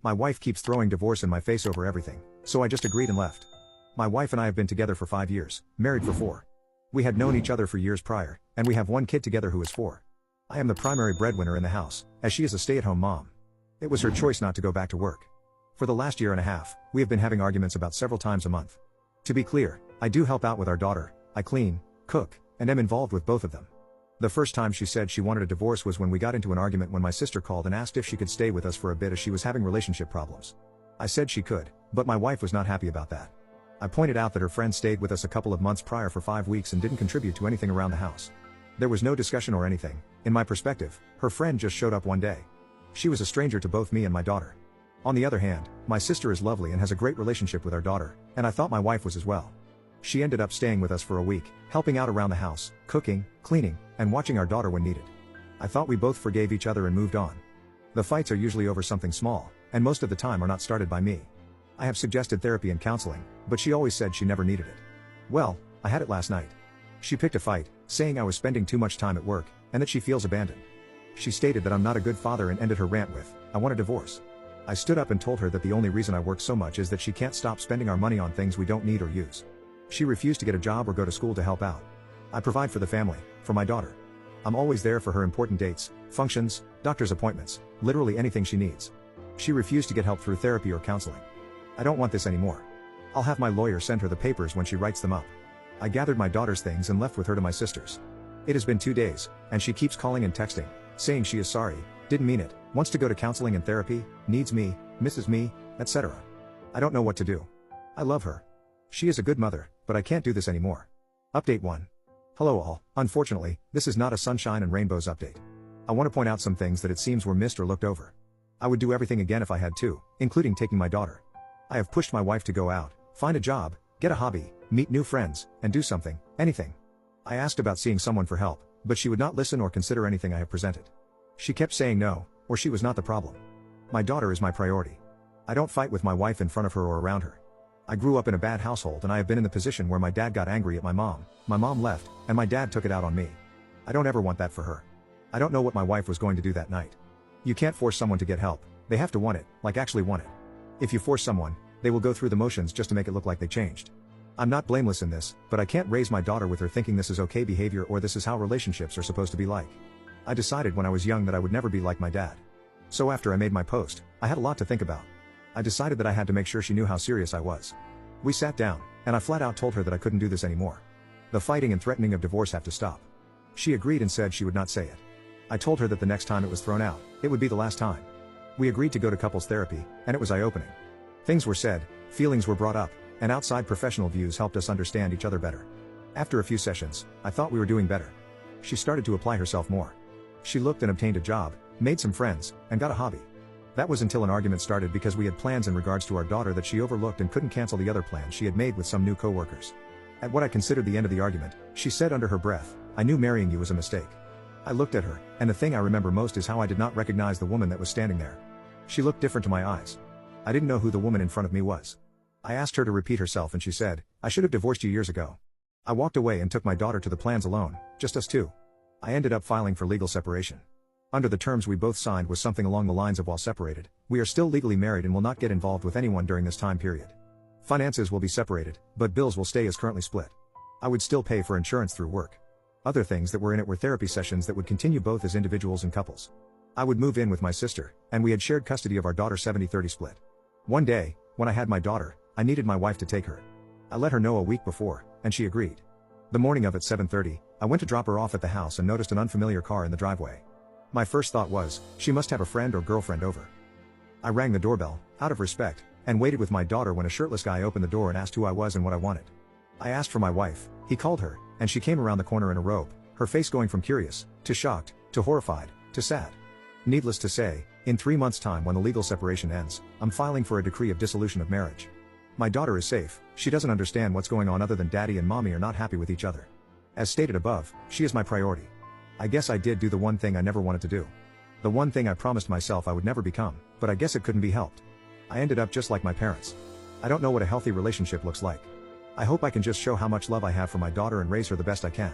My wife keeps throwing divorce in my face over everything, so I just agreed and left. My wife and I have been together for 5 years, married for 4. We had known each other for years prior, and we have one kid together who is 4. I am the primary breadwinner in the house, as she is a stay-at-home mom. It was her choice not to go back to work. For the last year and a half, we have been having arguments about several times a month. To be clear, I do help out with our daughter, I clean, cook, and am involved with both of them. The first time she said she wanted a divorce was when we got into an argument when my sister called and asked if she could stay with us for a bit as she was having relationship problems. I said she could, but my wife was not happy about that. I pointed out that her friend stayed with us a couple of months prior for 5 weeks and didn't contribute to anything around the house. There was no discussion or anything. In my perspective, her friend just showed up one day. She was a stranger to both me and my daughter. On the other hand, my sister is lovely and has a great relationship with our daughter, and I thought my wife was as well. She ended up staying with us for a week, helping out around the house, cooking, cleaning, and watching our daughter when needed. I thought we both forgave each other and moved on. The fights are usually over something small, and most of the time are not started by me. I have suggested therapy and counseling, but she always said she never needed it. Well, I had it last night. She picked a fight, saying I was spending too much time at work, and that she feels abandoned. She stated that I'm not a good father and ended her rant with, "I want a divorce." I stood up and told her that the only reason I work so much is that she can't stop spending our money on things we don't need or use. She refused to get a job or go to school to help out. I provide for the family, for my daughter. I'm always there for her important dates, functions, doctor's appointments, literally anything she needs. She refused to get help through therapy or counseling. I don't want this anymore. I'll have my lawyer send her the papers when she writes them up. I gathered my daughter's things and left with her to my sister's. It has been 2 days, and she keeps calling and texting, saying she is sorry, didn't mean it, wants to go to counseling and therapy, needs me, misses me, etc. I don't know what to do. I love her. She is a good mother, but I can't do this anymore. Update 1. Hello all, unfortunately, this is not a sunshine and rainbows update. I want to point out some things that it seems were missed or looked over. I would do everything again if I had to, including taking my daughter. I have pushed my wife to go out, find a job, get a hobby, meet new friends, and do something, anything. I asked about seeing someone for help, but she would not listen or consider anything I have presented. She kept saying no, or she was not the problem. My daughter is my priority. I don't fight with my wife in front of her or around her. I grew up in a bad household and I have been in the position where my dad got angry at my mom left, and my dad took it out on me. I don't ever want that for her. I don't know what my wife was going to do that night. You can't force someone to get help, they have to want it, like actually want it. If you force someone, they will go through the motions just to make it look like they changed. I'm not blameless in this, but I can't raise my daughter with her thinking this is okay behavior or this is how relationships are supposed to be like. I decided when I was young that I would never be like my dad. So after I made my post, I had a lot to think about. I decided that I had to make sure she knew how serious I was. We sat down, and I flat out told her that I couldn't do this anymore. The fighting and threatening of divorce have to stop. She agreed and said she would not say it. I told her that the next time it was thrown out, it would be the last time. We agreed to go to couples therapy, and it was eye-opening. Things were said, feelings were brought up, and outside professional views helped us understand each other better. After a few sessions, I thought we were doing better. She started to apply herself more. She looked and obtained a job, made some friends, and got a hobby. That was until an argument started because we had plans in regards to our daughter that she overlooked and couldn't cancel the other plans she had made with some new co-workers. At what I considered the end of the argument, she said under her breath, "I knew marrying you was a mistake." I looked at her, and the thing I remember most is how I did not recognize the woman that was standing there. She looked different to my eyes. I didn't know who the woman in front of me was. I asked her to repeat herself and she said, "I should have divorced you years ago." I walked away and took my daughter to the plans alone, just us two. I ended up filing for legal separation. Under the terms we both signed was something along the lines of while separated, we are still legally married and will not get involved with anyone during this time period. Finances will be separated, but bills will stay as currently split. I would still pay for insurance through work. Other things that were in it were therapy sessions that would continue both as individuals and couples. I would move in with my sister, and we had shared custody of our daughter 70-30 split. One day, when I had my daughter, I needed my wife to take her. I let her know a week before, and she agreed. The morning of at 7:30, I went to drop her off at the house and noticed an unfamiliar car in the driveway. My first thought was, she must have a friend or girlfriend over. I rang the doorbell, out of respect, and waited with my daughter when a shirtless guy opened the door and asked who I was and what I wanted. I asked for my wife, he called her, and she came around the corner in a robe, her face going from curious, to shocked, to horrified, to sad. Needless to say, in 3 months' time when the legal separation ends, I'm filing for a decree of dissolution of marriage. My daughter is safe, she doesn't understand what's going on other than daddy and mommy are not happy with each other. As stated above, she is my priority. I guess I did do the one thing I never wanted to do. The one thing I promised myself I would never become, but I guess it couldn't be helped. I ended up just like my parents. I don't know what a healthy relationship looks like. I hope I can just show how much love I have for my daughter and raise her the best I can.